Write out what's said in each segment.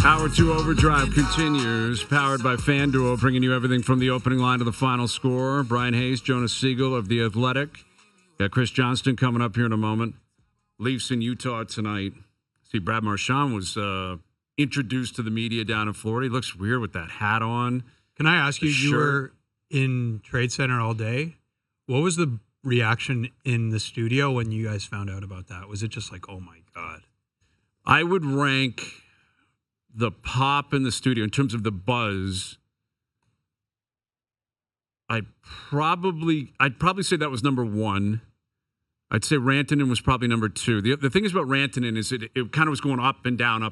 Hour 2 Overdrive continues, powered by FanDuel, bringing you everything from the opening line to the final score. Bryan Hayes, Jonas Siegel of The Athletic. Got Chris Johnston coming up here in a moment. Leafs in Utah tonight. See, Brad Marchand was introduced to the media down in Florida. He looks weird with that hat on. Can I ask you, you were in Trade Center all day. What was the reaction in the studio when you guys found out about that? Was it just like, oh my God? I would rank the pop in the studio in terms of the buzz. I'd probably say that was number one. I'd say Rantanen was probably number two. The thing is about Rantanen is it kind of was going up and down,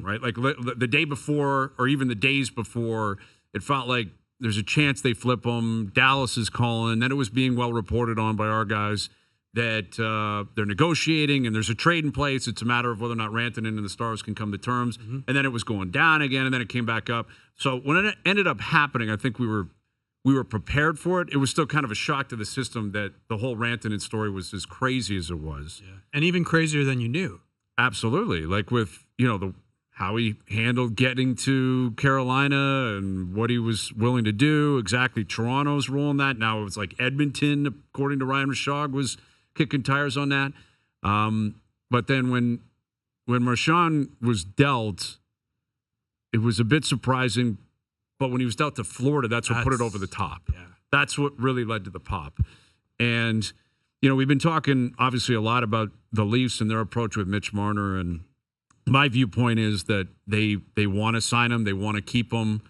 right? Like the day before or even the days before, it felt like there's a chance they flip him. Dallas is calling. Then it was being well reported on by our guys that they're negotiating and there's a trade in place. It's a matter of whether or not Rantanen and the Stars can come to terms. Mm-hmm. And then it was going down again, and then it came back up. So when it ended up happening, I think we were prepared for it. It was still kind of a shock to the system that the whole Rantanen story was as crazy as it was. Yeah. And even crazier than you knew. Absolutely. Like with, how he handled getting to Carolina and what he was willing to do. Exactly. Toronto's role in that. Now it was like Edmonton, according to Ryan Rishaug, was kicking tires on that. But then when Marchand was dealt, it was a bit surprising. But when he was dealt to Florida, that's what put it over the top. Yeah. That's what really led to the pop. And, we've been talking, obviously, a lot about the Leafs and their approach with Mitch Marner. And my viewpoint is that they want to sign him. They want to keep him.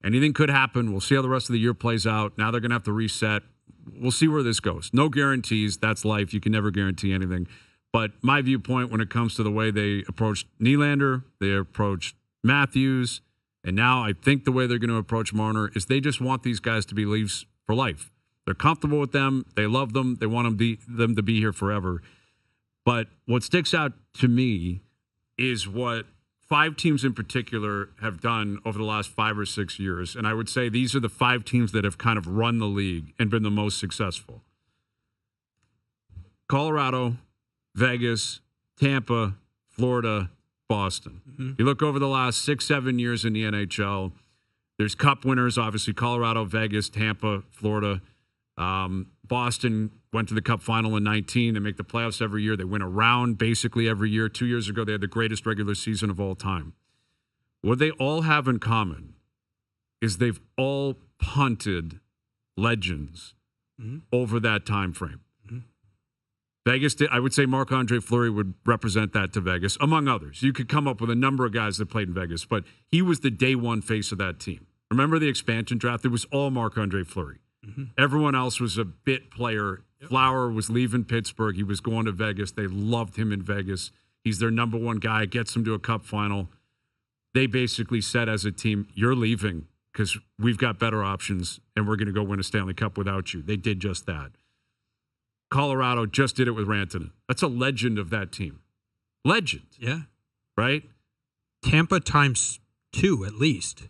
Anything could happen. We'll see how the rest of the year plays out. Now they're going to have to reset. We'll see where this goes. No guarantees. That's life. You can never guarantee anything. But my viewpoint when it comes to the way they approached Nylander, they approached Matthews, and now I think the way they're going to approach Marner is they just want these guys to be Leafs for life. They're comfortable with them. They love them. They want them to be here forever. But what sticks out to me is what 5 teams in particular have done over the last 5 or 6 years. And I would say these are the 5 teams that have kind of run the league and been the most successful. Colorado, Vegas, Tampa, Florida, Boston. Mm-hmm. You look over the last 6-7 years in the NHL, there's cup winners, obviously Colorado, Vegas, Tampa, Florida. Boston went to the cup final in 19. They make the playoffs every year. They win a round basically every year. 2 years ago, they had the greatest regular season of all time. What they all have in common is they've all punted legends over that time frame. Mm-hmm. Vegas, I would say Marc-Andre Fleury would represent that to Vegas, among others. You could come up with a number of guys that played in Vegas, but he was the day one face of that team. Remember the expansion draft? It was all Marc-Andre Fleury. Mm-hmm. Everyone else was a bit player. Yep. Flower was leaving Pittsburgh. He was going to Vegas. They loved him in Vegas. He's their number one guy, gets them to a cup final. They basically said as a team, you're leaving because we've got better options and we're going to go win a Stanley Cup without you. They did just that. Colorado just did it with Rantanen. That's a legend of that team. Legend. Yeah. Right? Tampa times 2 at least.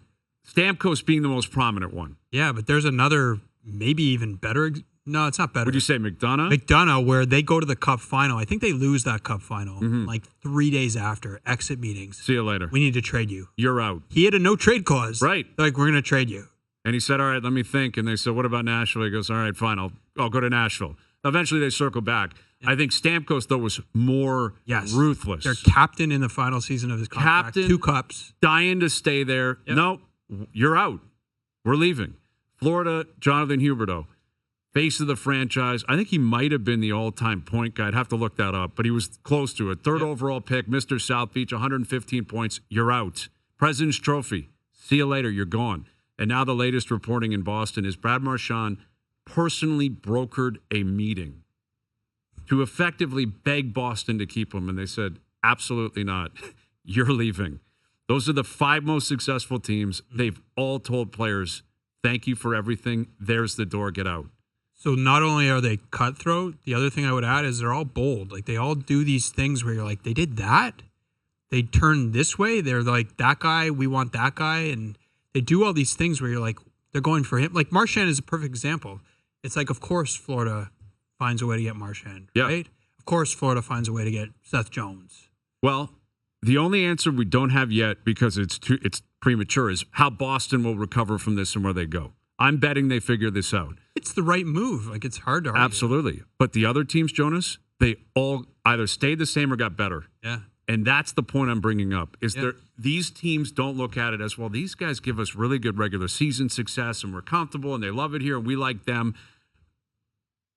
Stamkos being the most prominent one. Yeah, but there's another maybe even better. No, it's not better. Would you say McDonough? McDonough, where they go to the cup final. I think they lose that cup final like 3 days after exit meetings. See you later. We need to trade you. You're out. He had a no trade clause. Right. They're like, we're going to trade you. And he said, all right, let me think. And they said, what about Nashville? He goes, all right, fine. I'll go to Nashville. Eventually they circle back. Yeah. I think Stamkos, though, was more ruthless. Their captain in the final season of his contract. Captain, 2 cups. Dying to stay there. Yep. No, you're out. We're leaving. Florida, Jonathan Huberdeau, face of the franchise. I think he might have been the all-time point guy. I'd have to look that up, but he was close to it. Third overall pick, Mr. South Beach, 115 points. You're out. President's Trophy. See you later. You're gone. And now the latest reporting in Boston is Brad Marchand personally brokered a meeting to effectively beg Boston to keep him. And they said, absolutely not. You're leaving. Those are the 5 most successful teams. They've all told players, thank you for everything. There's the door. Get out. So not only are they cutthroat, the other thing I would add is they're all bold. Like they all do these things where you're like, they did that? They turn this way? They're like, that guy, we want that guy. And they do all these things where you're like, they're going for him. Like Marchand is a perfect example. It's like, of course, Florida finds a way to get Marchand, right? Of course, Florida finds a way to get Seth Jones. Well, The only answer we don't have yet, because it's premature, is how Boston will recover from this and where they go. I'm betting they figure this out. It's the right move. Like, it's hard to argue. Absolutely. But the other teams, Jonas, they all either stayed the same or got better. Yeah. And that's the point I'm bringing up, is these teams don't look at it as, well, these guys give us really good regular season success and we're comfortable and they love it here and we like them.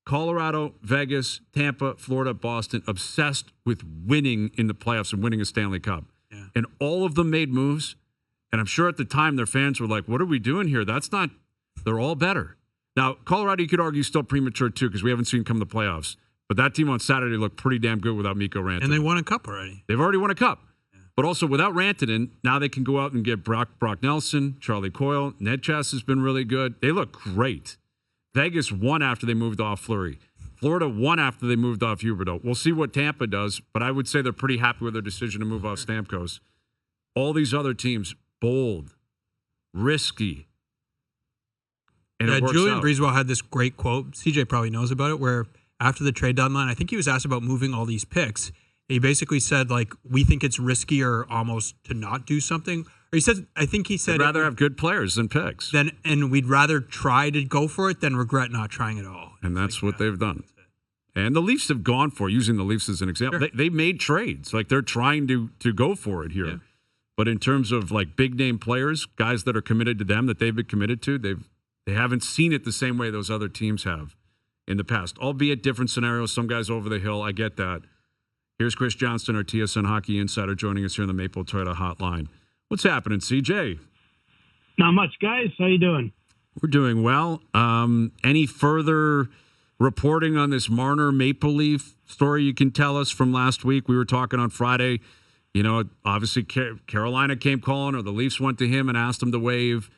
Colorado, Vegas, Tampa, Florida, Boston, obsessed with winning in the playoffs and winning a Stanley Cup. Yeah. And all of them made moves. And I'm sure at the time their fans were like, what are we doing here? They're all better. Now, Colorado, you could argue, still premature too, because we haven't seen them come to the playoffs. But that team on Saturday looked pretty damn good without Mikko Rantanen. And they won a cup already. They've already won a cup. Yeah. But also without Rantanen, now they can go out and get Brock Nelson, Charlie Coyle. Ned Chess has been really good. They look great. Vegas won after they moved off Fleury. Florida won after they moved off Huberdeau. We'll see what Tampa does, but I would say they're pretty happy with their decision to move off Stamkos. All these other teams, bold, risky. And it works Julian out. Breezewell had this great quote. CJ probably knows about it, where after the trade deadline, I think he was asked about moving all these picks. He basically said, like, we think it's riskier almost to not do something. Or he said, I think he said, I'd rather have good players than picks. And we'd rather try to go for it than regret not trying at all. And that's what they've done. And the Leafs have gone for it, using the Leafs as an example. Sure. They made trades. Like, they're trying to go for it here. Yeah. But in terms of, like, big name players, guys that are committed to them, that they've been committed to, they haven't seen it the same way those other teams have in the past, albeit different scenarios. Some guys over the hill. I get that. Here's Chris Johnston, our TSN Hockey Insider, joining us here on the Maple Toyota Hotline. What's happening, CJ? Not much, guys. How you doing? We're doing well. Any further reporting on this Marner Maple Leaf story you can tell us from last week? We were talking on Friday. You know, obviously Carolina came calling, or the Leafs went to him and asked him to waive.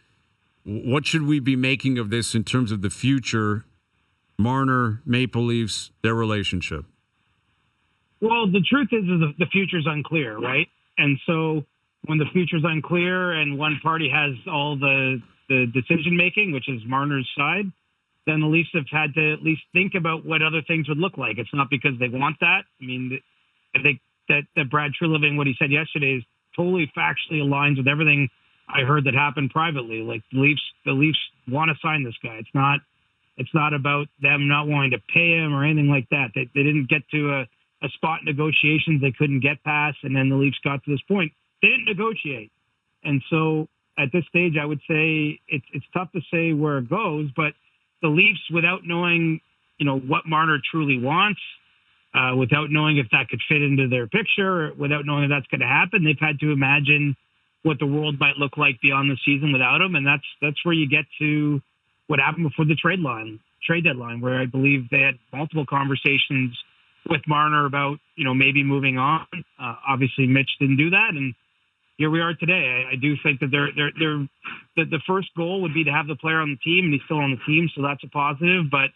What should we be making of this in terms of the future? Marner, Maple Leafs, their relationship. Well, the truth is the future's unclear, right? And so when the future's unclear and one party has all the decision making, which is Marner's side, then the Leafs have had to at least think about what other things would look like. It's not because they want that. I mean, I think that Brad Treliving, what he said yesterday, is totally factually aligns with everything I heard that happened privately. Like, the Leafs want to sign this guy. It's not about them not wanting to pay him or anything like that. They didn't get to a spot in negotiations they couldn't get past, and then the Leafs got to this point. They didn't negotiate. And so at this stage, I would say it's tough to say where it goes, but the Leafs, without knowing, what Marner truly wants, without knowing if that could fit into their picture, without knowing if that's going to happen, they've had to imagine what the world might look like beyond the season without him. And that's where you get to what happened before the trade deadline, where I believe they had multiple conversations with Marner about, maybe moving on. Obviously Mitch didn't do that. And here we are today. I do think that the first goal would be to have the player on the team, and he's still on the team. So that's a positive. But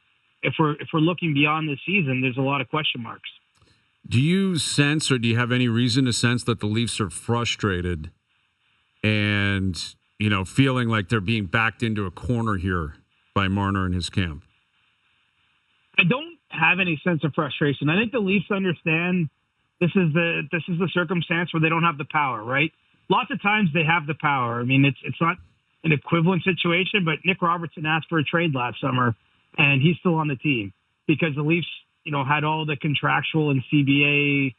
if we're looking beyond the season, there's a lot of question marks. Do you sense, or do you have any reason to sense, that the Leafs are frustrated and, feeling like they're being backed into a corner here by Marner and his camp? I don't have any sense of frustration. I think the Leafs understand this is the circumstance where they don't have the power, right? Lots of times they have the power. I mean, it's not an equivalent situation, but Nick Robertson asked for a trade last summer, and he's still on the team because the Leafs, had all the contractual and CBA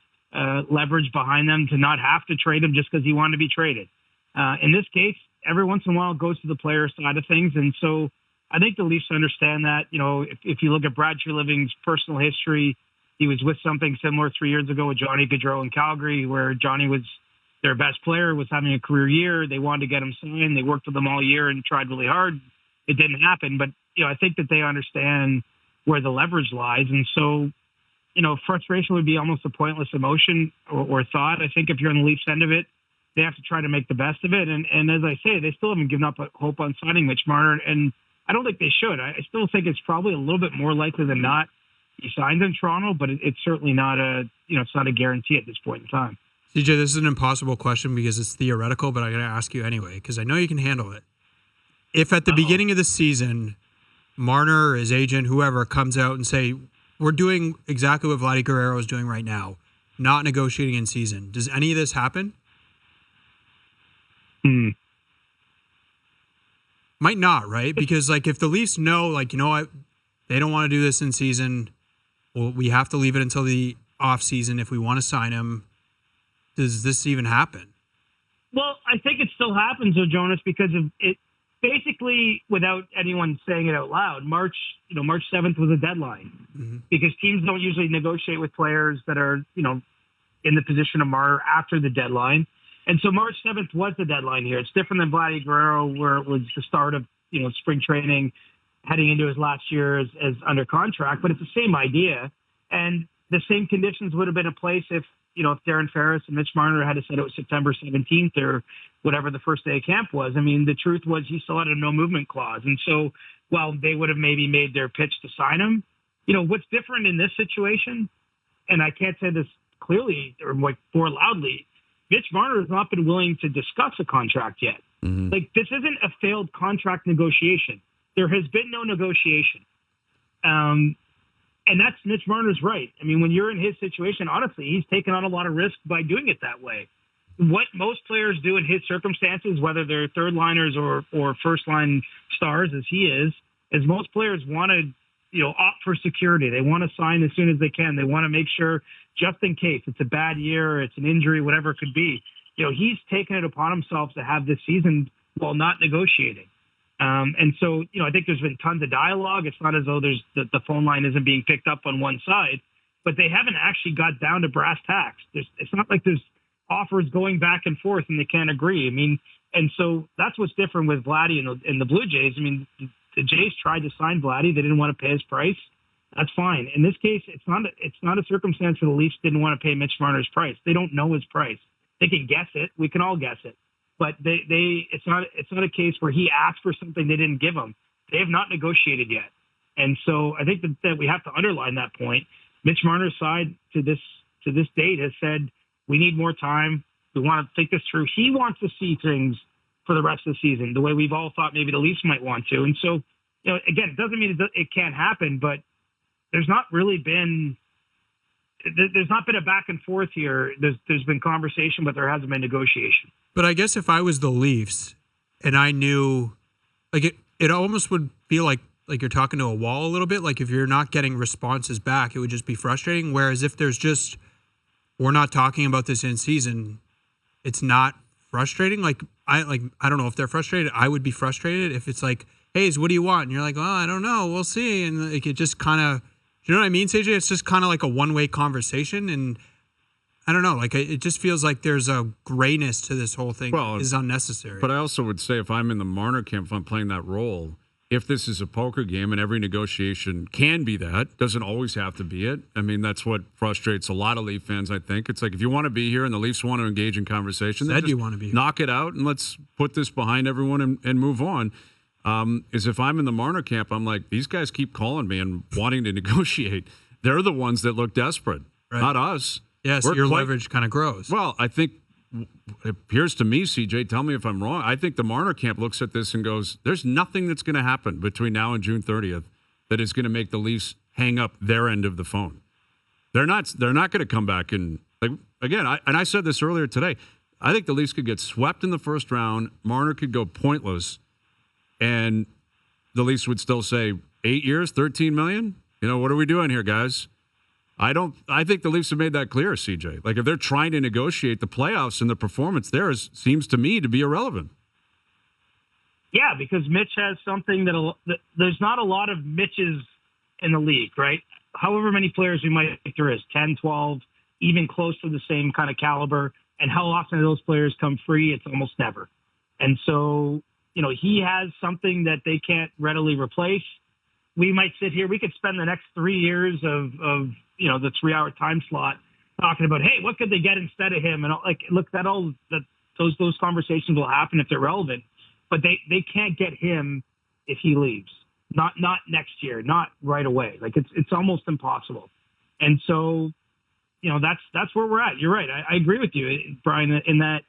leverage behind them to not have to trade him just because he wanted to be traded. In this case, every once in a while it goes to the player side of things. And so I think the Leafs understand that. If you look at Brad Treliving's personal history, he was with something similar 3 years ago with Johnny Gaudreau in Calgary, where Johnny was their best player, was having a career year. They wanted to get him signed. They worked with him all year and tried really hard. It didn't happen. But, I think that they understand where the leverage lies. And so, frustration would be almost a pointless emotion or thought. I think if you're on the Leafs end of it, they have to try to make the best of it. And as I say, they still haven't given up hope on signing Mitch Marner. And I don't think they should. I still think it's probably a little bit more likely than not he signs in Toronto, but it's certainly not it's not a guarantee at this point in time. CJ, this is an impossible question because it's theoretical, but I got to ask you anyway, because I know you can handle it. If at the beginning of the season, Marner or his agent, whoever, comes out and say, we're doing exactly what Vladdy Guerrero is doing right now. not negotiating in season. Does any of this happen? Might not, right? Because like if the Leafs know, like, you know what, they don't want to do this in season, well, we have to leave it until the off season if we want to sign him. Does this even happen? Well, I think it still happens, though, Jonas, because of it. Basically, without anyone saying it out loud, March 7th was a deadline because teams don't usually negotiate with players that are, in the position of Marner after the deadline. And so March 7th was the deadline here. It's different than Vladdy Guerrero, where it was the start of, spring training, heading into his last year as under contract, but it's the same idea. And the same conditions would have been in place if Darren Ferris and Mitch Marner had said it was September 17th or whatever the first day of camp was. I mean, the truth was he still had a no movement clause. And so while they would have maybe made their pitch to sign him, what's different in this situation, and I can't say this clearly or more loudly, Mitch Marner has not been willing to discuss a contract yet. Like, this isn't a failed contract negotiation. There has been no negotiation. And that's Mitch Marner's right. I mean, when you're in his situation, honestly, he's taken on a lot of risk by doing it that way. What most players do in his circumstances, whether they're third liners or first line stars as he is most players want to, opt for security. They want to sign as soon as they can. They want to make sure, just in case it's a bad year, it's an injury, whatever it could be. He's taken it upon himself to have this season while not negotiating. And so, I think there's been tons of dialogue. It's not as though the phone line isn't being picked up on one side, but they haven't actually got down to brass tacks. It's not like there's offers going back and forth and they can't agree. I mean, and so that's what's different with Vladdy and the Blue Jays. I mean, the Jays tried to sign Vladdy. They didn't want to pay his price. That's fine. In this case, it's not a circumstance where the Leafs didn't want to pay Mitch Marner's price. They don't know his price. They can guess it. We can all guess it. But it's not a case where he asked for something they didn't give him. They have not negotiated yet. And so I think that we have to underline that point. Mitch Marner's side to this date has said, we need more time. We want to think this through. He wants to see things for the rest of the season, the way we've all thought maybe the Leafs might want to. And so, again, it doesn't mean it can't happen, but there's not been a back and forth here. There's been conversation, but there hasn't been negotiation. But I guess if I was the Leafs and I knew, like, it almost would feel like you're talking to a wall a little bit. Like, if you're not getting responses back, it would just be frustrating. Whereas if there's just, we're not talking about this in season, it's not frustrating. I don't know if they're frustrated. I would be frustrated if it's like, hey, what do you want? And you're like, well, I don't know. We'll see. And like, it just kind of, you know what I mean, CJ? It's just kind of like a one-way conversation. And I don't know. Like, it just feels like there's a grayness to this whole thing. Well, is unnecessary. But I also would say, if I'm in the Marner camp, if I'm playing that role, if this is a poker game and every negotiation can be that, doesn't always have to be it. I mean, that's what frustrates a lot of Leaf fans, I think. It's like, if you want to be here and the Leafs want to engage in conversation, then you want to be here. Knock it out and let's put this behind everyone and move on. Is if I'm in the Marner camp, I'm like, these guys keep calling me and wanting to negotiate. They're the ones that look desperate, right? Not us. Yeah, so your leverage kind of grows. Well, I think it appears to me, CJ, tell me if I'm wrong, I think the Marner camp looks at this and goes, there's nothing that's going to happen between now and June 30th that is going to make the Leafs hang up their end of the phone. They're not going to come back and, like, again, I said this earlier today, I think the Leafs could get swept in the first round, Marner could go pointless, and the Leafs would still say, 8 years, $13 million? What are we doing here, guys? I think the Leafs have made that clear, CJ. Like, if they're trying to negotiate the playoffs and the performance there seems to me to be irrelevant. Yeah, because Mitch has something that there's not a lot of Mitches in the league, right? However many players we might think there is, 10, 12, even close to the same kind of caliber. And how often do those players come free? It's almost never. And so, he has something that they can't readily replace. We might sit here, we could spend the next 3 years of the 3-hour time slot talking about, hey, what could they get instead of him? And those conversations will happen if they're relevant, but they can't get him if he leaves. Not next year, not right away. Like, it's almost impossible. And so, that's where we're at. You're right. I agree with you, Bryan, in that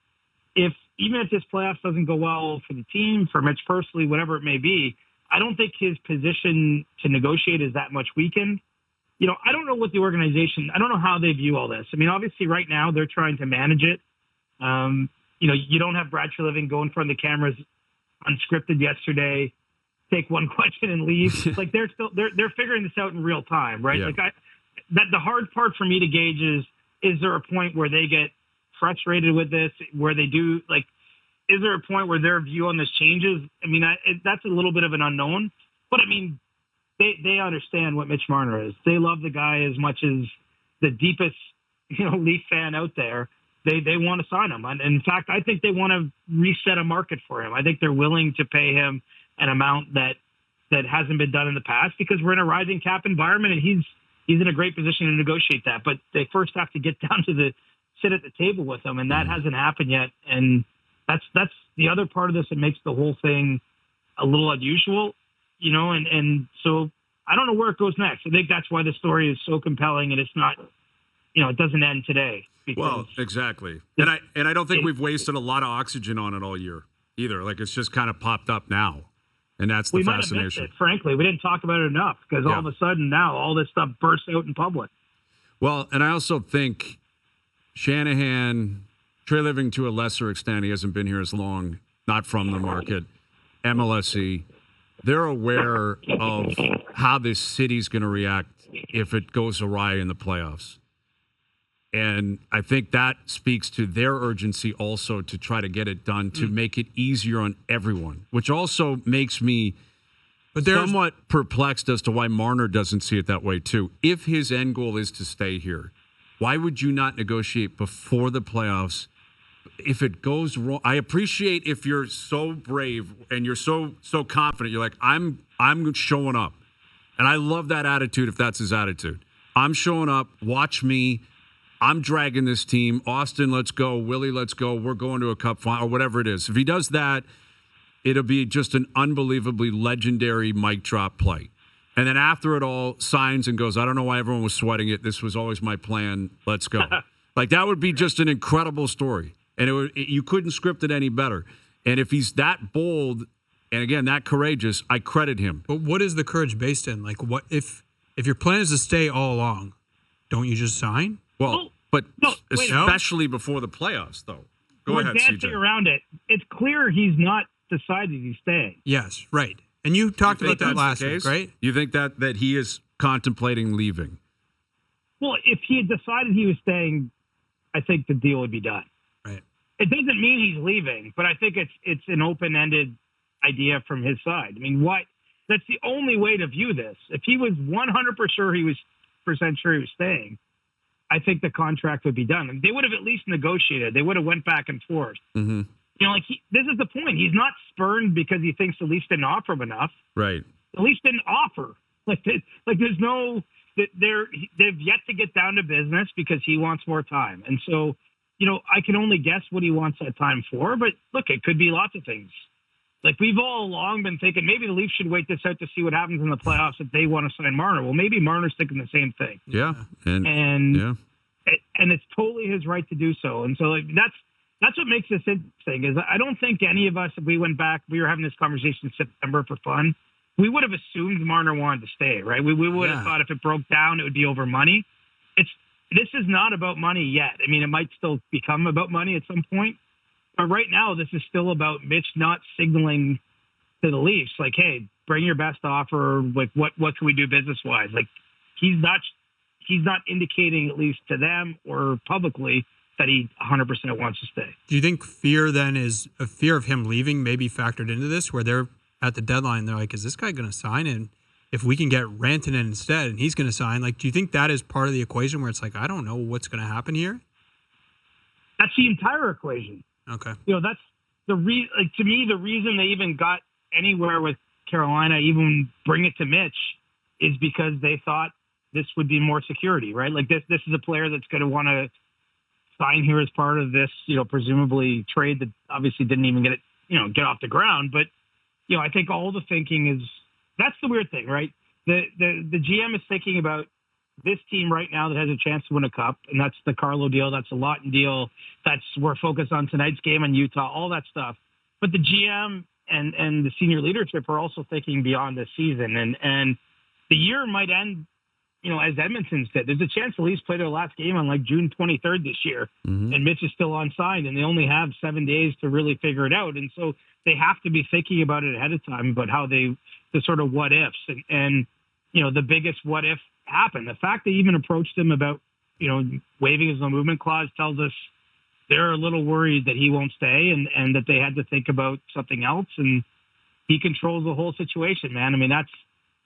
even if this playoffs doesn't go well for the team, for Mitch personally, whatever it may be, I don't think his position to negotiate is that much weakened. I don't know what the organization, I don't know how they view all this. I mean, obviously right now they're trying to manage it. You don't have Brad Treliving go in front of the cameras unscripted yesterday, take one question and leave. Like they're figuring this out in real time, right? Yeah. Like the hard part for me to gauge is there a point where they get frustrated with this, where they do like, is there a point where their view on this changes? I mean, that's a little bit of an unknown, but I mean, they understand what Mitch Marner is. They love the guy as much as the deepest, Leaf fan out there. They want to sign him. And in fact, I think they want to reset a market for him. I think they're willing to pay him an amount that hasn't been done in the past because we're in a rising cap environment and he's in a great position to negotiate that. But they first have to get down to sit at the table with him, and that hasn't happened yet. And that's the other part of this that makes the whole thing a little unusual, and so I don't know where it goes next. I think that's why the story is so compelling, and it's not, it doesn't end today. Well, exactly. And I don't think we've wasted a lot of oxygen on it all year either. Like it's just kind of popped up now. And that's the we fascination. Might have missed it, frankly. We didn't talk about it enough because all of a sudden now all this stuff bursts out in public. Well, and I also think Shanahan, Treliving to a lesser extent, he hasn't been here as long, not from the market, MLSE, they're aware of how this city's going to react if it goes awry in the playoffs. And I think that speaks to their urgency also to try to get it done, to make it easier on everyone, which also makes me somewhat perplexed as to why Marner doesn't see it that way too. If his end goal is to stay here, why would you not negotiate before the playoffs? If it goes wrong, I appreciate if you're so brave and you're so confident. You're like, I'm showing up. And I love that attitude if that's his attitude. I'm showing up. Watch me. I'm dragging this team. Austin, let's go. Willie, let's go. We're going to a cup final or whatever it is. If he does that, it'll be just an unbelievably legendary mic drop play. And then after it all, signs and goes, I don't know why everyone was sweating it. This was always my plan. Let's go. Like that would be just an incredible story. And you couldn't script it any better. And if he's that bold and, again, that courageous, I credit him. But what is the courage based in? Like, what if your plan is to stay all along, don't you just sign? Well, especially before the playoffs, though. Go ahead, CJ. We're dancing around it. It's clear he's not decided he's staying. Yes, right. And you talked about that last week, right? You think that he is contemplating leaving? Well, if he had decided he was staying, I think the deal would be done. Right. It doesn't mean he's leaving, but I think it's an open-ended idea from his side. I mean, that's the only way to view this. If he was 100% sure he was staying, I think the contract would be done. And they would have at least negotiated. They would have went back and forth. Mm-hmm. This is the point. He's not spurned because he thinks the Leafs didn't offer him enough. Right. The Leafs didn't offer. There's no. They've yet to get down to business because he wants more time. And so, I can only guess what he wants that time for. But look, it could be lots of things. Like we've all along been thinking maybe the Leafs should wait this out to see what happens in the playoffs if they want to sign Marner. Well, maybe Marner's thinking the same thing. Yeah. And it's totally his right to do so. And so that's what makes this interesting is I don't think any of us, if we went back, we were having this conversation in September for fun, we would have assumed Marner wanted to stay, right? We would have thought if it broke down, it would be over money. This is not about money yet. I mean, it might still become about money at some point. But right now, this is still about Mitch not signaling to the Leafs, like, hey, bring your best offer. Like, what can we do business-wise? Like, he's not indicating, at least to them or publicly, that he 100% wants to stay. Do you think fear then is a fear of him leaving maybe factored into this, where they're at the deadline, they're like, is this guy going to sign? And if we can get Rantanen instead and he's going to sign, like, do you think that is part of the equation where it's like, I don't know what's going to happen here? That's the entire equation. Okay. That's to me, the reason they even got anywhere with Carolina, even bring it to Mitch, is because they thought this would be more security, right? Like this is a player that's going to want to sign here as part of this, presumably trade that obviously didn't even get off the ground. But, I think all the thinking is, that's the weird thing, right? The GM is thinking about this team right now that has a chance to win a cup, and that's the Carlo deal. That's the Lawton deal. We're focused on tonight's game in Utah, all that stuff. But the GM and the senior leadership are also thinking beyond this season. And the year might end as Edmonton's did. There's a chance the Leafs play their last game on like June 23rd this year, and Mitch is still unsigned, and they only have 7 days to really figure it out. And so they have to be thinking about it ahead of time, about how the sort of what ifs. And the biggest what if happened. The fact they even approached him about, waiving his no movement clause tells us they're a little worried that he won't stay and that they had to think about something else. And he controls the whole situation, man. I mean, that's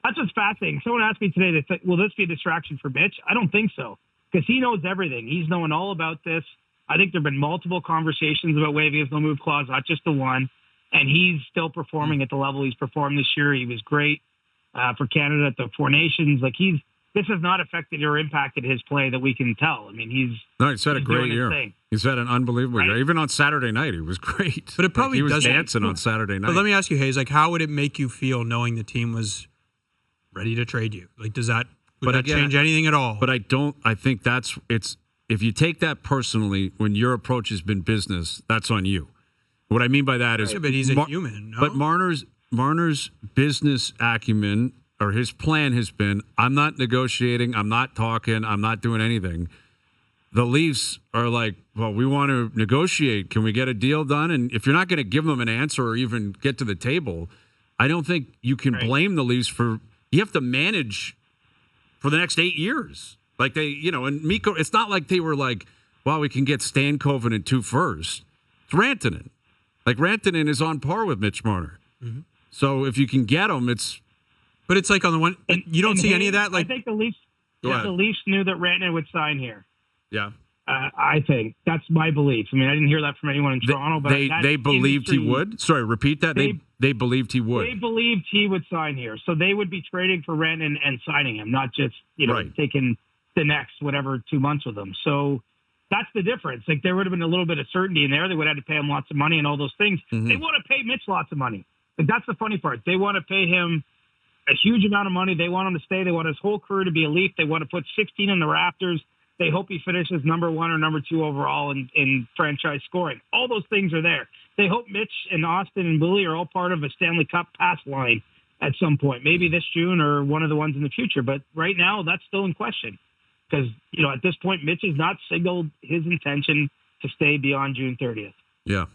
what's fascinating. Someone asked me today, will this be a distraction for Mitch? I don't think so, because he knows everything. He's knowing all about this. I think there have been multiple conversations about waiving his no move clause, not just the one. And he's still performing at the level he's performed this year. He was great for Canada at the Four Nations. This has not affected or impacted his play that we can tell. I mean, he's had a great year. He's had an unbelievable year. Even on Saturday night, he was great. But it probably he was dancing on Saturday night. But let me ask you, Hayes, how would it make you feel knowing the team was ready to trade you? Does that change anything at all? But I think if you take that personally, when your approach has been business, that's on you. What I mean by that is, but he's a human. No? But Marner's business acumen, or his plan, has been, I'm not negotiating, I'm not talking, I'm not doing anything. The Leafs are like, well, we want to negotiate. Can we get a deal done? And if you're not going to give them an answer or even get to the table, I don't think you can blame the Leafs for. You have to manage for the next 8 years. And Mikko, it's not like they were like, well, we can get Stankoven and 2 firsts. It's Rantanen. Rantanen is on par with Mitch Marner. Mm-hmm. So if you can get him, it's. But it's on the one, you don't see any of that. I think the Leafs knew that Rantanen would sign here. Yeah. I think that's my belief. I mean, I didn't hear that from anyone in Toronto, but they believed he would. Sorry, repeat that. They believed he would. They believed he would sign here, so they would be trading for Rantanen and signing him, not just taking the next 2 months with him. So that's the difference. There would have been a little bit of certainty in there. They would have had to pay him lots of money and all those things. Mm-hmm. They want to pay Mitch lots of money. That's the funny part. They want to pay him a huge amount of money. They want him to stay. They want his whole career to be a Leaf. They want to put 16 in the rafters. They hope he finishes number 1 or number 2 overall in franchise scoring. All those things are there. They hope Mitch and Austin and Willie are all part of a Stanley Cup pass line at some point, maybe this June or one of the ones in the future. But right now, that's still in question because, at this point, Mitch has not signaled his intention to stay beyond June 30th. Yeah.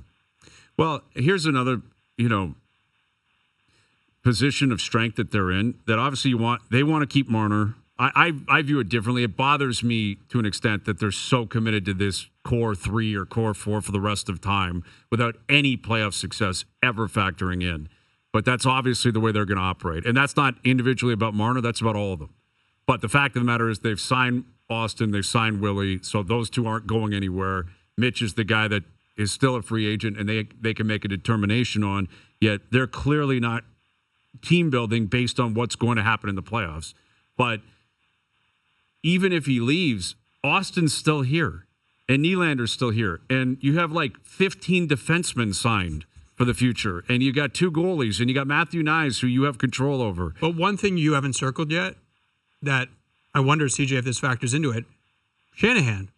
Well, here's another, position of strength that they're in that obviously they want to keep Marner. I view it differently. It bothers me to an extent that they're so committed to this core 3 or core 4 for the rest of time without any playoff success ever factoring in. But that's obviously the way they're going to operate. And that's not individually about Marner. That's about all of them. But the fact of the matter is they've signed Austin. They've signed Willie. So those two aren't going anywhere. Mitch is the guy that is still a free agent, and they can make a determination on. Yet they're clearly not team building based on what's going to happen in the playoffs. But even if he leaves, Austin's still here, and Nylander's still here, and you have 15 defensemen signed for the future, and you got 2 goalies, and you got Matthew Nyes, who you have control over. But one thing you haven't circled yet that I wonder, CJ, if this factors into it, Shanahan,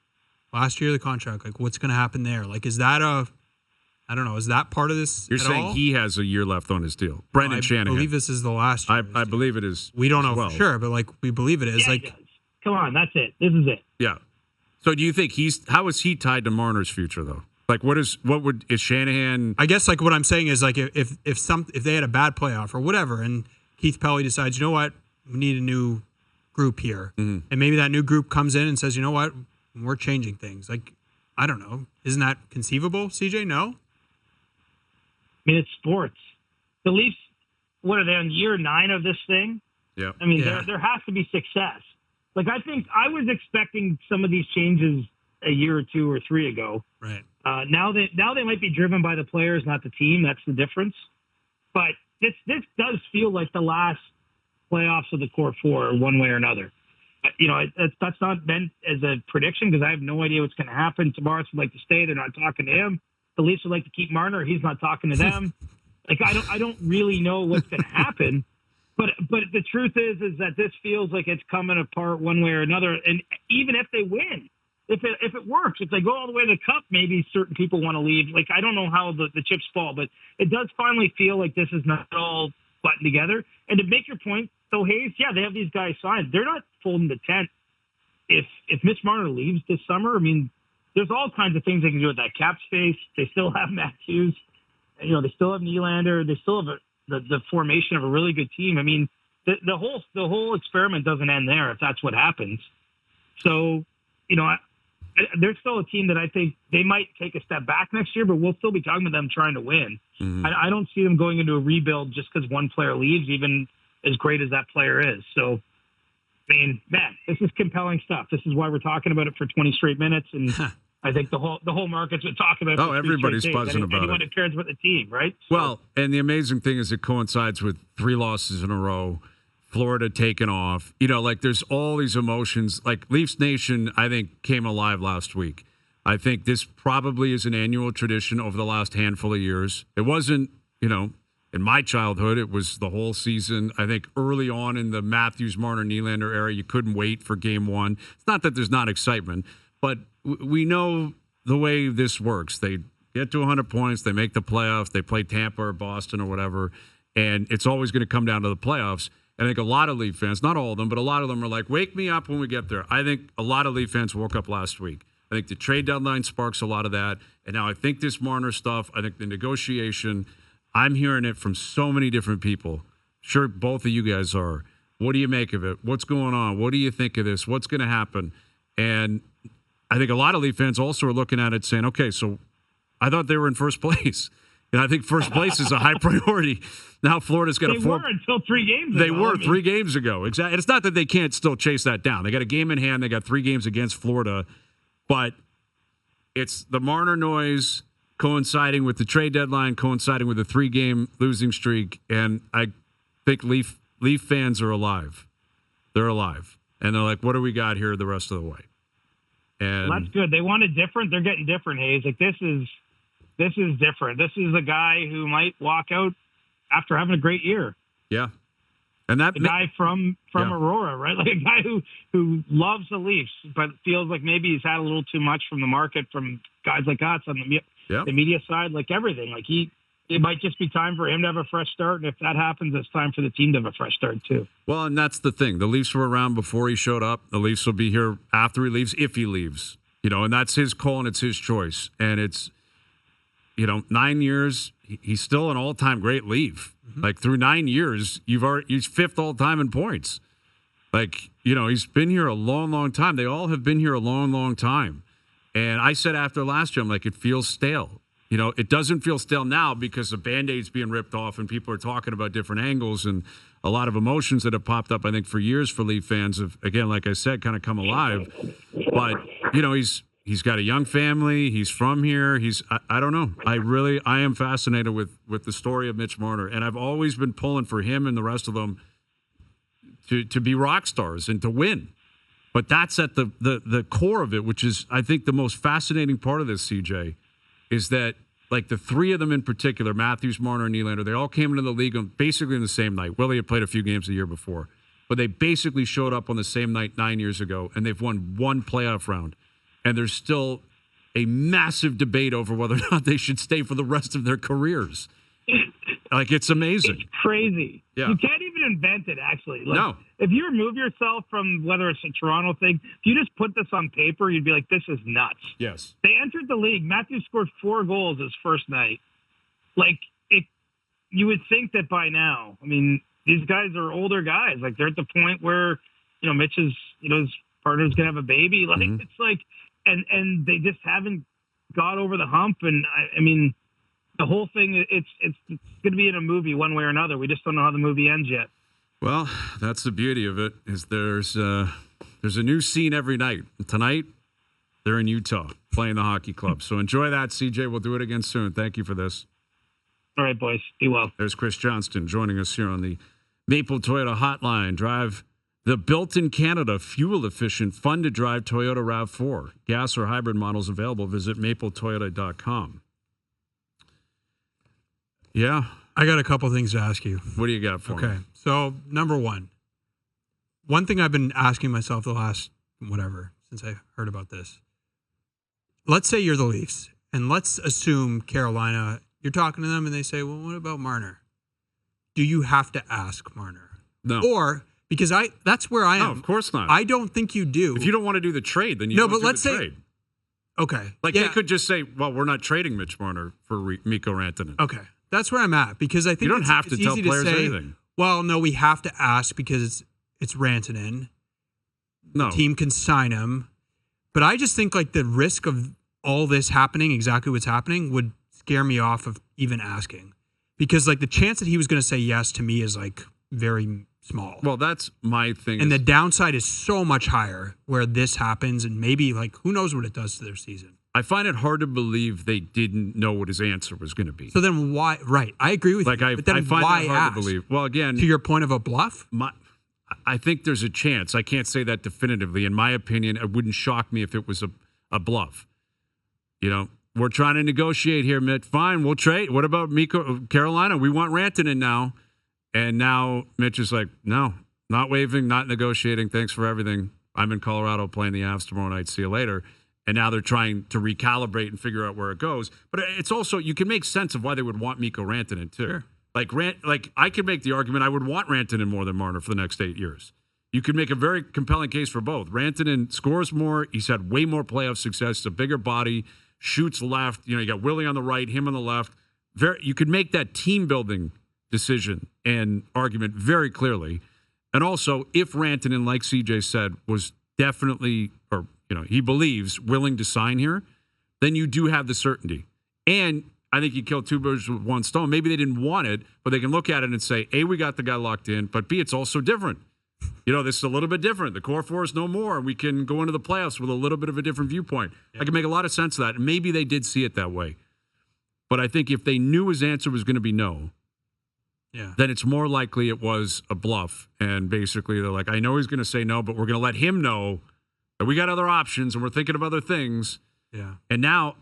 last year of the contract, what's going to happen there? Is that I don't know. Is that part of this? You're saying all? He has a year left on his deal. Brendan Shanahan. I believe this is the last year. I believe it is. We don't know for sure, but we believe it is. Yeah, come on, that's it. This is it. Yeah. So do you think how is he tied to Marner's future though? Is Shanahan? I guess what I'm saying is if they had a bad playoff or whatever, and Keith Pelley decides, you know what, we need a new group here, and maybe that new group comes in and says, you know what, we're changing things. I don't know. Isn't that conceivable, CJ? No. I mean, it's sports. The Leafs, what are they on year 9 of this thing? Yeah. I mean, there has to be success. I think I was expecting some of these changes a year or 2 or 3 ago. Right. Now they might be driven by the players, not the team. That's the difference. But this does feel like the last playoffs of the core 4, one way or another. That's not meant as a prediction because I have no idea what's going to happen. Tavares would like to stay. They're not talking to him. The Leafs would like to keep Marner. He's not talking to them. I don't really know what's going to happen. But the truth is that this feels like it's coming apart one way or another. And even if they win, if it works, if they go all the way to the cup, maybe certain people want to leave. I don't know how the chips fall, but it does finally feel like this is not all buttoned together. And to make your point, So Hayes, yeah, they have these guys signed. They're not folding the tent. If Mitch Marner leaves this summer, I mean, there's all kinds of things they can do with that cap space. They still have Matthews. They still have Nylander. They still have the formation of a really good team. I mean, the whole experiment doesn't end there if that's what happens. So, they're still a team that I think they might take a step back next year, but we'll still be talking about them trying to win. Mm-hmm. I don't see them going into a rebuild just because one player leaves, even as great as that player is. So, I mean, man, this is compelling stuff. This is why we're talking about it for 20 straight minutes, and I think the whole market's been talking about it. Oh, everybody's buzzing about anyone it. who cares about the team, right? So, Well, and the amazing thing is it coincides with 3 losses in a row. Florida taking off. There's all these emotions. Like Leafs Nation, I think, came alive last week. I think this probably is an annual tradition over the last handful of years. It wasn't, in my childhood, it was the whole season. I think early on in the Matthews, Marner, Nylander era, you couldn't wait for game 1. It's not that there's not excitement, but we know the way this works. They get to 100 points, they make the playoffs, they play Tampa or Boston or whatever, and it's always going to come down to the playoffs. I think a lot of Leaf fans, not all of them, but a lot of them are like, wake me up when we get there. I think a lot of Leaf fans woke up last week. I think the trade deadline sparks a lot of that. And now I think this Marner stuff, I think the negotiation, I'm hearing it from so many different people. Sure, both of you guys are. What do you make of it? What's going on? What do you think of this? What's going to happen? And I think a lot of Leaf fans also are looking at it saying, okay, so I thought they were in first place. And I think first place is a high priority. Now Florida's got they were until 3 games ago. They were 3 games ago. Exactly. It's not that they can't still chase that down. They got a game in hand. They got 3 games against Florida. But it's the Marner noise coinciding with the trade deadline, coinciding with the 3-game losing streak. And I think Leaf fans are alive. They're alive. And they're like, what do we got here the rest of the way? And well, that's good. They wanted different. They're getting different, Hayes. Like, this is different. This is a guy who might walk out after having a great year. Yeah. And that the guy from Aurora, right? Like a guy who loves the Leafs, but feels like maybe he's had a little too much from the market, from guys like us on the media side, like everything. Like it might just be time for him to have a fresh start. And if that happens, it's time for the team to have a fresh start too. Well, and that's the thing. The Leafs were around before he showed up. The Leafs will be here after he leaves, if he leaves. And that's his call and it's his choice. And it's, 9 years, he's still an all-time great Leaf. Mm-hmm. Like through 9 years, he's 5th all-time in points. Like, he's been here a long, long time. They all have been here a long, long time. And I said after last year, I'm like, it feels stale. It doesn't feel stale now because the Band-Aid's being ripped off and people are talking about different angles and a lot of emotions that have popped up, I think, for years for Leaf fans have, again, like I said, kind of come alive. But, he's got a young family. He's from here. I don't know. I am fascinated with the story of Mitch Marner. And I've always been pulling for him and the rest of them to be rock stars and to win. But that's at the core of it, which is, I think, the most fascinating part of this, CJ, is that, like, the 3 of them in particular, Matthews, Marner, and Nylander, they all came into the league basically on the same night. Willie had played a few games the year before. But they basically showed up on the same night 9 years ago, and they've won 1 playoff round. And there's still a massive debate over whether or not they should stay for the rest of their careers. Like, it's amazing. It's crazy. Yeah. You can't even invent it, actually. Like, no. If you remove yourself from whether it's a Toronto thing, if you just put this on paper, you'd be like, this is nuts. Yes. They entered the league. Matthews scored 4 goals his first night. Like, you would think that by now, I mean, these guys are older guys. Like, they're at the point where, Mitch is, his partner's going to have a baby. Like, It's like, and they just haven't got over the hump. And I mean, the whole thing, it's going to be in a movie one way or another. We just don't know how the movie ends yet. Well, that's the beauty of it, is there's a new scene every night. Tonight, they're in Utah playing the hockey club. So enjoy that, CJ. We'll do it again soon. Thank you for this. All right, boys. Be well. There's Chris Johnston joining us here on the Maple Toyota Hotline. Drive the built-in-Canada, fuel-efficient, fun-to-drive Toyota RAV4. Gas or hybrid models available. Visit mapletoyota.com. Yeah. I got a couple things to ask you. What do you got for me? Okay. So, number one thing I've been asking myself the last, since I heard about this. Let's say you're the Leafs, and let's assume Carolina, you're talking to them, and they say, well, what about Marner? Do you have to ask Marner? No. Or because that's where I am. No, of course not. I don't think you do. If you don't want to do the trade, then you No, don't but do let's the say- trade. Okay. Like yeah. they could just say, well, we're not trading Mitch Marner for Mikko Rantanen. Okay. That's where I'm at because I think You don't have it's to tell easy players say, anything. Well, no, we have to ask because it's Rantanen. No. Team can sign him. But I just think like the risk of all this happening, exactly what's happening, would scare me off of even asking. Because like the chance that he was going to say yes to me is like very small. Well, that's my thing. And the downside is so much higher where this happens and maybe like who knows what it does to their season. I find it hard to believe they didn't know what his answer was going to be. So then why? Right. I agree with you. But then I find why that hard ask? to believe. Well, again, To your point of a bluff? I think there's a chance. I can't say that definitively. In my opinion, it wouldn't shock me if it was a bluff. You know, we're trying to negotiate here, Mitch. Fine, we'll trade. What about Carolina? We want Rantanen now. And now Mitch is like, no, not waiving, not negotiating. Thanks for everything. I'm in Colorado playing the Avs tomorrow night. See you later. And now they're trying to recalibrate and figure out where it goes. But it's also, you can make sense of why they would want Mikko Rantanen too. Sure. Like I could make the argument I would want Rantanen more than Marner for the next 8 years. You could make a very compelling case for both. Rantanen scores more. He's had way more playoff success. He's a bigger body, shoots left. You know, you got Willie on the right, him on the left. You could make that team building decision and argument very clearly. And also, if Rantanen, like CJ said, was definitely, or he believes willing to sign here, then you do have the certainty. And I think you killed two birds with one stone. Maybe they didn't want it, but they can look at it and say, A, we got the guy locked in, but B, it's also different. This is a little bit different. The core four is no more. We can go into the playoffs with a little bit of a different viewpoint. Yeah. I can make a lot of sense of that. And maybe they did see it that way. But I think if they knew his answer was going to be no, then it's more likely it was a bluff. And basically they're like, I know he's going to say no, but we're going to let him know that we got other options and we're thinking of other things. Yeah. And now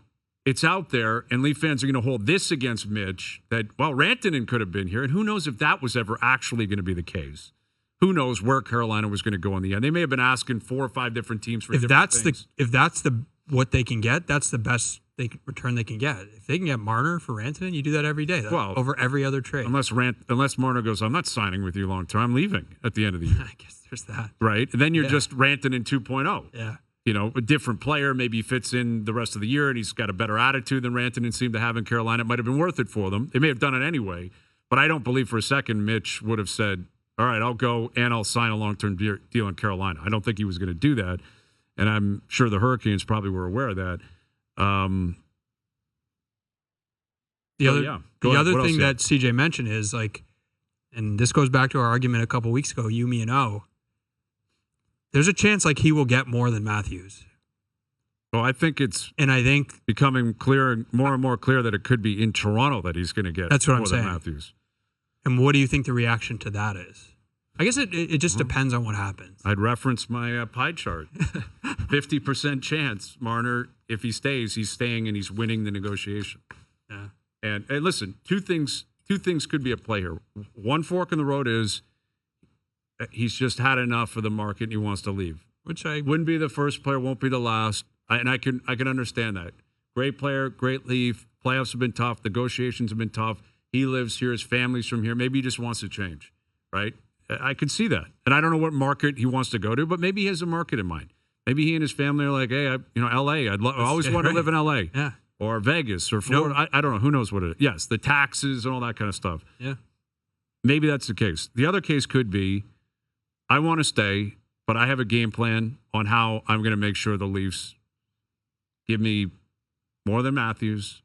it's out there, and Leaf fans are going to hold this against Mitch that, well, Rantanen could have been here. And who knows if that was ever actually going to be the case. Who knows where Carolina was going to go in the end. They may have been asking 4 or 5 different teams for different things. If that's what they can get, that's the best return they can get. If they can get Marner for Rantanen, you do that every day. Over every other trade. Unless Marner goes, I'm not signing with you long term. I'm leaving at the end of the year. I guess there's that. Right? And then you're just Rantanen 2.0. Yeah. A different player, maybe he fits in the rest of the year and he's got a better attitude than Rantanen seemed to have in Carolina. It might have been worth it for them. They may have done it anyway. But I don't believe for a second Mitch would have said, all right, I'll go and I'll sign a long-term deal in Carolina. I don't think he was going to do that. And I'm sure the Hurricanes probably were aware of that. The other thing that CJ mentioned is like, and this goes back to our argument a couple weeks ago, you, me, and O. There's a chance like he will get more than Matthews. Well, I think it's becoming clear, more and more clear that it could be in Toronto that he's going to get That's what more I'm than saying. Matthews. And what do you think the reaction to that is? I guess it just depends on what happens. I'd reference my pie chart. 50% chance Marner, if he stays, he's staying and he's winning the negotiation. Yeah. And listen, two things could be at play here. One fork in the road is he's just had enough of the market and he wants to leave. Which I wouldn't be the first player, won't be the last. I can understand that. Great player, great leave. Playoffs have been tough. Negotiations have been tough. He lives here. His family's from here. Maybe he just wants to change, right? I could see that. And I don't know what market he wants to go to, but maybe he has a market in mind. Maybe he and his family are like, hey, L.A. I always wanted to live in L.A. Yeah. Or Vegas or Florida. I don't know. Who knows what it is. Yes, the taxes and all that kind of stuff. Yeah. Maybe that's the case. The other case could be, I want to stay, but I have a game plan on how I'm going to make sure the Leafs give me more than Matthews,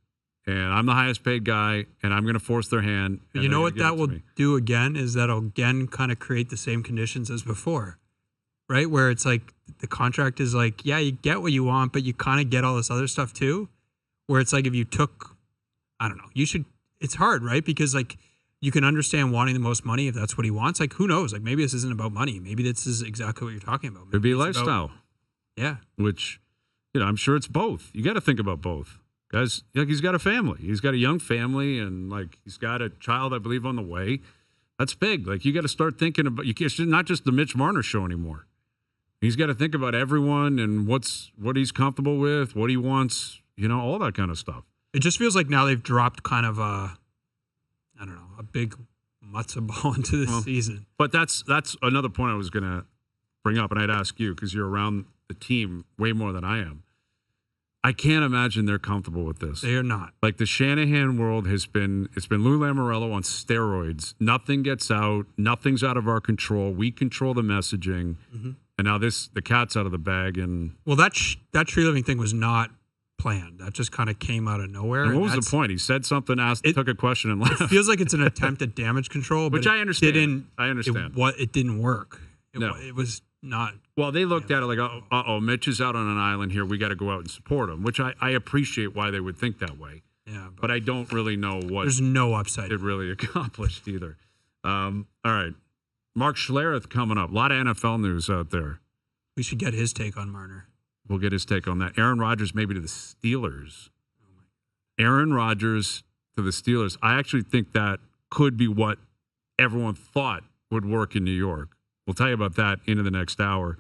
and I'm the highest paid guy, and I'm going to force their hand. You know what that will do again is that'll again kind of create the same conditions as before, right? Where it's like the contract is like, yeah, you get what you want, but you kind of get all this other stuff too. Where it's like if you took, I don't know, it's hard, right? Because like you can understand wanting the most money if that's what he wants. Like who knows? Like maybe this isn't about money. Maybe this is exactly what you're talking about. It'd be a lifestyle. Yeah. Which, I'm sure it's both. You got to think about both. Guys, like he's got a family. He's got a young family, and like he's got a child, I believe, on the way. That's big. Like you got to start thinking about. It's not just the Mitch Marner show anymore. He's got to think about everyone and what he's comfortable with, what he wants. All that kind of stuff. It just feels like now they've dropped kind of a big matzo ball into the season. But that's another point I was going to bring up, and I'd ask you because you're around the team way more than I am. I can't imagine they're comfortable with this. They are not. Like the Shanahan world it's been Lou Lamoriello on steroids. Nothing gets out. Nothing's out of our control. We control the messaging. Mm-hmm. And now the cat's out of the bag. And well, that tree living thing was not planned. That just kind of came out of nowhere. And what was the point? He said something, took a question, and left. It feels like it's an attempt at damage control, but which I understand. I understand. It didn't work. It was not. Well, they looked at it like, Mitch is out on an island here. We got to go out and support him, which I appreciate why they would think that way. Yeah, but I don't really know what there's no upside it really accomplished either. All right. Mark Schlereth coming up. A lot of NFL news out there. We should get his take on Marner. We'll get his take on that. Aaron Rodgers maybe to the Steelers. Aaron Rodgers to the Steelers. I actually think that could be what everyone thought would work in New York. We'll tell you about that into the next hour.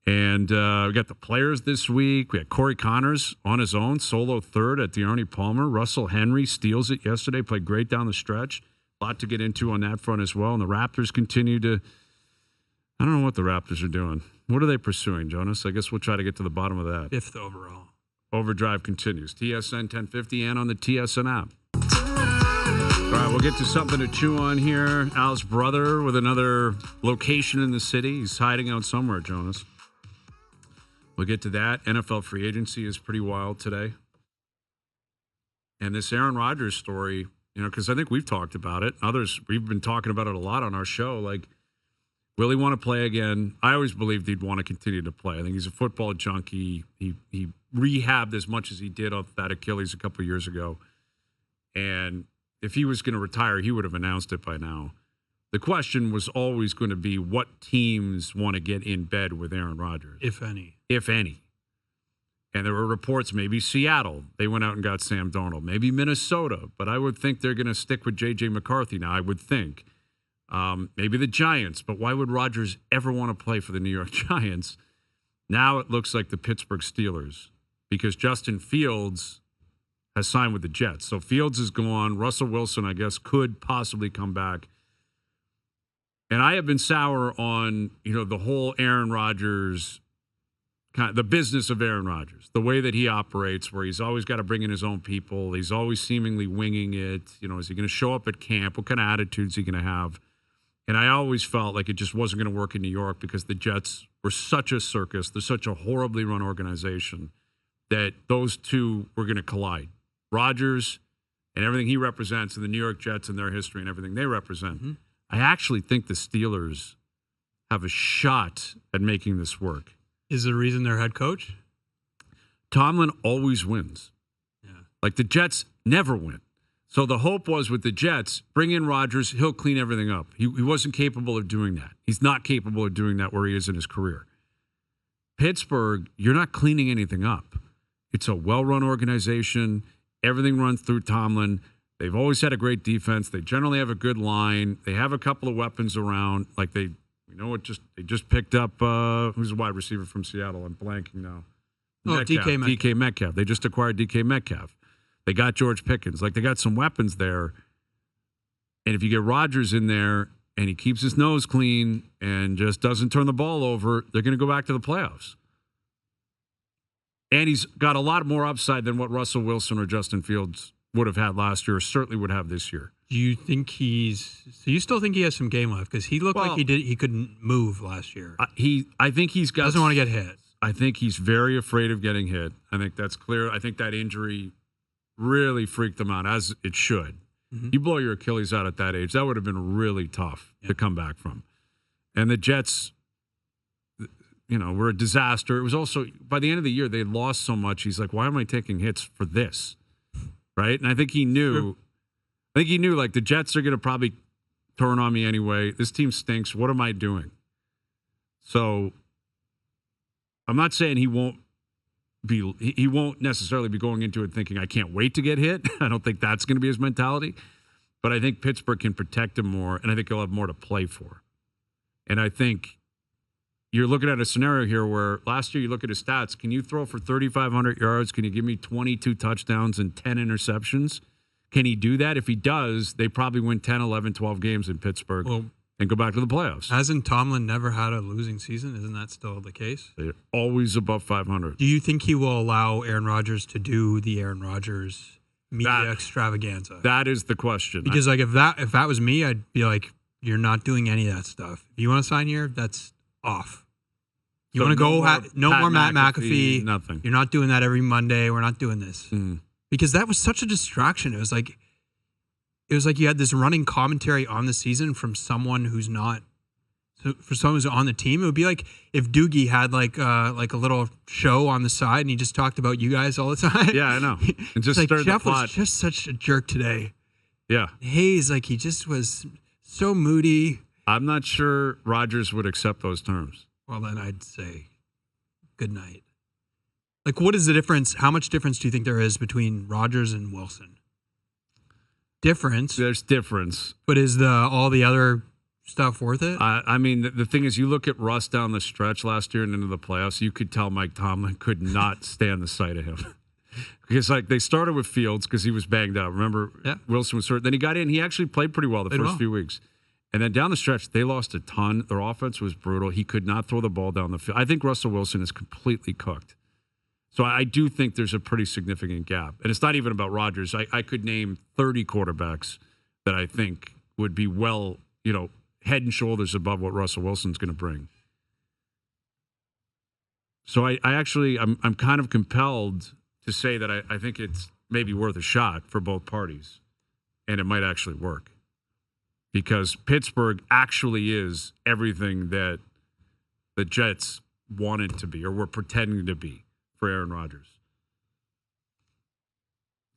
And we got the players this week. We had Corey Connors on his own, solo third at the Arnie Palmer. Russell Henry steals it yesterday, played great down the stretch. A lot to get into on that front as well. And the Raptors continue to – I don't know what the Raptors are doing. What are they pursuing, Jonas? I guess we'll try to get to the bottom of that. 5th overall. Overdrive continues. TSN 1050 and on the TSN app. All right, we'll get to something to chew on here. Al's brother with another location in the city. He's hiding out somewhere, Jonas. We'll get to that. NFL free agency is pretty wild today. And this Aaron Rodgers story, because I think we've talked about it. Others, we've been talking about it a lot on our show. Like, will he want to play again? I always believed he'd want to continue to play. I think he's a football junkie. He rehabbed as much as he did off that Achilles a couple of years ago. And if he was going to retire, he would have announced it by now. The question was always going to be what teams want to get in bed with Aaron Rodgers. If any. If any. And there were reports, maybe Seattle. They went out and got Sam Darnold. Maybe Minnesota. But I would think they're going to stick with J.J. McCarthy now, I would think. Maybe the Giants. But why would Rodgers ever want to play for the New York Giants? Now it looks like the Pittsburgh Steelers. Because Justin Fields has signed with the Jets. So Fields is gone. Russell Wilson, I guess, could possibly come back. And I have been sour on, the whole Aaron Rodgers, the business of Aaron Rodgers, the way that he operates, where he's always got to bring in his own people. He's always seemingly winging it. Is he going to show up at camp? What kind of attitude is he going to have? And I always felt like it just wasn't going to work in New York because the Jets were such a circus. They're such a horribly run organization that those two were going to collide. Rodgers and everything he represents and the New York Jets and their history and everything they represent. Mm-hmm. I actually think the Steelers have a shot at making this work. Is the reason their head coach? Tomlin always wins. Yeah. Like the Jets never win. So the hope was with the Jets, bring in Rodgers, he'll clean everything up. He wasn't capable of doing that. He's not capable of doing that where he is in his career. Pittsburgh, you're not cleaning anything up. It's a well-run organization. Everything runs through Tomlin. They've always had a great defense. They generally have a good line. They have a couple of weapons around. Like they just picked up who's a wide receiver from Seattle? I'm blanking now. DK Metcalf. They just acquired DK Metcalf. They got George Pickens. Like they got some weapons there. And if you get Rodgers in there and he keeps his nose clean and just doesn't turn the ball over, they're going to go back to the playoffs. And he's got a lot more upside than what Russell Wilson or Justin Fields would have had last year, or certainly would have this year. Do you think so you still think he has some game left? Because he looked like he couldn't move last year. I think he's got. Doesn't want to get hit. I think he's very afraid of getting hit. I think that's clear. I think that injury really freaked him out, as it should. Mm-hmm. You blow your Achilles out at that age, that would have been really tough to come back from. And the Jets, were a disaster. It was also, by the end of the year, they lost so much. He's like, why am I taking hits for this? Right? And I think he knew. Like, the Jets are going to probably turn on me anyway. This team stinks. What am I doing? So I'm not saying he won't necessarily be going into it thinking, I can't wait to get hit. I don't think that's going to be his mentality. But I think Pittsburgh can protect him more, and I think he'll have more to play for. And I think you're looking at a scenario here where last year you look at his stats. Can you throw for 3,500 yards? Can you give me 22 touchdowns and 10 interceptions? Can he do that? If he does, they probably win 10, 11, 12 games in Pittsburgh and go back to the playoffs. Hasn't Tomlin never had a losing season? Isn't that still the case? They're always above 500. Do you think he will allow Aaron Rodgers to do the Aaron Rodgers media extravaganza? That is the question. Because like if that was me, I'd be like, you're not doing any of that stuff. If you want to sign here, that's off. You want to go? No more Matt McAfee. Nothing. You're not doing that every Monday. We're not doing this because that was such a distraction. It was like you had this running commentary on the season from someone who's not. So for someone who's on the team, it would be like if Doogie had like a little show on the side and he just talked about you guys all the time. Yeah, I know. And just like stirred Jeff the pot. was just such a jerk today. Yeah. Hayes, like he just was so moody. I'm not sure Rodgers would accept those terms. Well, then I'd say good night. Like, what is the difference? How much difference do you think there is between Rodgers and Wilson? Difference. There's difference. But is all the other stuff worth it? I mean, the thing is, you look at Russ down the stretch last year and into the playoffs, you could tell Mike Tomlin could not stand the sight of him. Because, like, they started with Fields because he was banged up. Remember, Wilson was hurt. Then he got in. He actually played pretty well the first few weeks. And then down the stretch, they lost a ton. Their offense was brutal. He could not throw the ball down the field. I think Russell Wilson is completely cooked. So I do think there's a pretty significant gap. And it's not even about Rodgers. I could name 30 quarterbacks that I think would be well, head and shoulders above what Russell Wilson's going to bring. So I'm kind of compelled to say that I think it's maybe worth a shot for both parties. And it might actually work. Because Pittsburgh actually is everything that the Jets wanted to be or were pretending to be for Aaron Rodgers.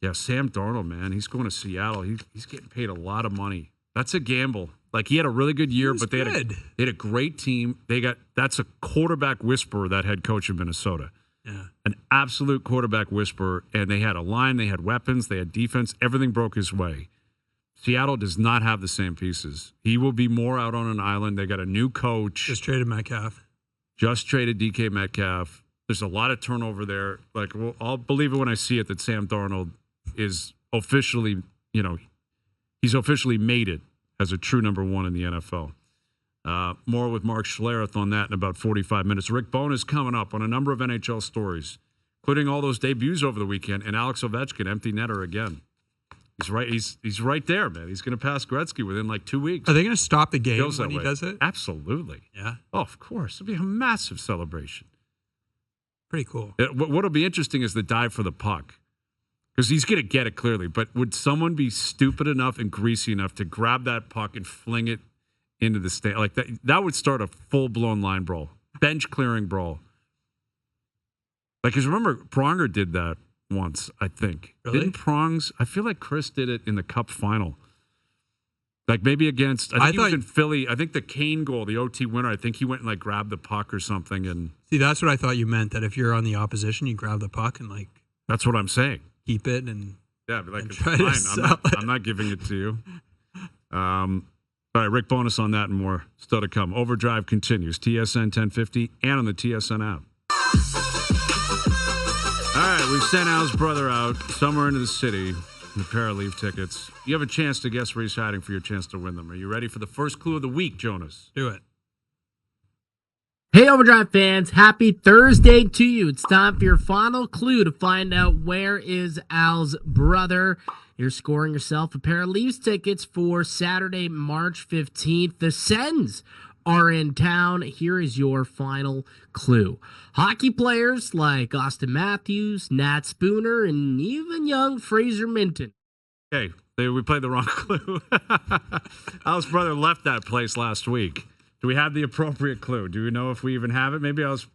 Yeah, Sam Darnold, man, he's going to Seattle. He's getting paid a lot of money. That's a gamble. Like, he had a really good year, but they had a great team. That's a quarterback whisperer, that head coach of Minnesota. Yeah. An absolute quarterback whisperer. And they had a line, they had weapons, they had defense. Everything broke his way. Seattle does not have the same pieces. He will be more out on an island. They got a new coach. Just traded Metcalf. Just traded DK Metcalf. There's a lot of turnover there. Like, well, I'll believe it when I see it that Sam Darnold is officially, he's officially made it as a true number one in the NFL. More with Mark Schlereth on that in about 45 minutes. Rick Bowness coming up on a number of NHL stories, including all those debuts over the weekend, and Alex Ovechkin, empty netter again. He's right. He's right there, man. He's going to pass Gretzky within like 2 weeks. Are they going to stop the game Feels when that he way. does it? Absolutely. Yeah. Oh, of course. It'll be a massive celebration. Pretty cool. What'll be interesting is the dive for the puck, because he's going to get it clearly. But would someone be stupid enough and greasy enough to grab that puck and fling it into the stand like that? That would start a full blown line brawl, bench clearing brawl. Like, because remember, Pronger did that once, I think. Really? Didn't Prongs? I feel like Chris did it in the Cup final. Like, maybe against, I think he was in Philly. I think the Kane goal, the OT winner, I think he went and like grabbed the puck or something. And see, that's what I thought you meant, that if you're on the opposition, you grab the puck and like. That's what I'm saying. Keep it and. Yeah, but like, it's try fine. I'm not giving it to you. All right, Rick Bonus on that and more still to come. Overdrive continues. TSN 1050 and on the TSN app. All right, we've sent Al's brother out somewhere into the city with a pair of leave tickets. You have a chance to guess where he's hiding for your chance to win them. Are you ready for the first clue of the week, Jonas? Do it. Hey, Overdrive fans. Happy Thursday to you. It's time for your final clue to find out where is Al's brother. You're scoring yourself a pair of Leafs tickets for Saturday, March 15th. The Sens are in town. Here is your final clue. Hockey players like Austin Matthews, Nat Spooner, and even young Fraser Minton. Okay, we played the wrong clue. Al's brother left that place last week. Do we have the appropriate clue? Do we know if we even have it? Maybe Al's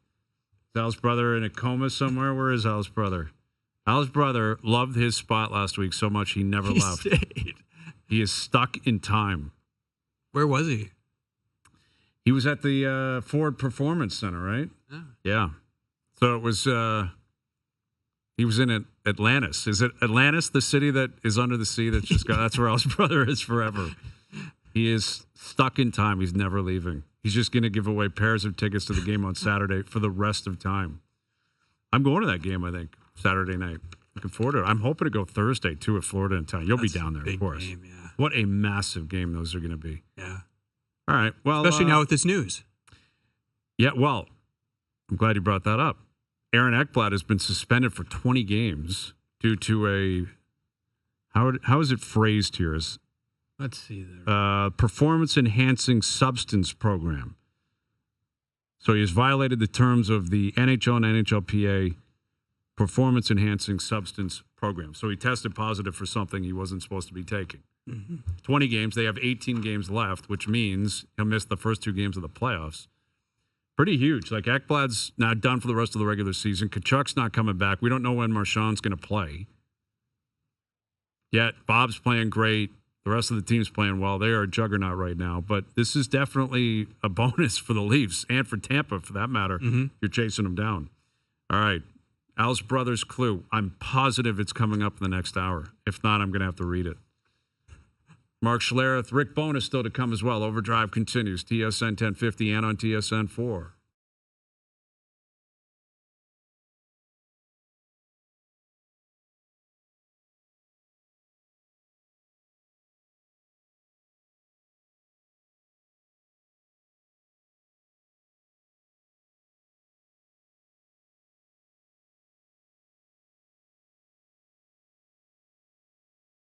brother in a coma somewhere? Where is Al's brother? Al's brother loved his spot last week so much he never left. Stayed. He is stuck in time. Where was he? He was at the Ford Performance Center, right? Yeah. So it was, he was in Atlantis. Is it Atlantis, the city that is under the sea that's just got, that's where Al's brother is forever. He is stuck in time. He's never leaving. He's just going to give away pairs of tickets to the game on Saturday for the rest of time. I'm going to that game, I think, Saturday night. Looking forward to it. I'm hoping to go Thursday, too, at Florida and town. You'll That's be down there, a big of course. game, yeah. What a massive game those are going to be. Yeah. All right. Well, Especially now with this news. Yeah, well, I'm glad you brought that up. Aaron Ekblad has been suspended for 20 games due to a, how is it phrased here? Let's see there. Performance-enhancing substance program. So he has violated the terms of the NHL and NHLPA performance-enhancing substance program. So he tested positive for something he wasn't supposed to be taking. 20 games. They have 18 games left, which means he'll miss the first 2 games of the playoffs. Pretty huge. Like, Ekblad's now done for the rest of the regular season. Kachuk's not coming back. We don't know when Marchand's going to play. Yet, Bob's playing great. The rest of the team's playing well. They are a juggernaut right now. But this is definitely a bonus for the Leafs and for Tampa, for that matter. You're chasing them down. All right. Al's brother's clue. I'm positive it's coming up in the next hour. If not, I'm going to have to read it. Mark Schlereth, Rick Bonus still to come as well. Overdrive continues. TSN 1050 and on TSN 4.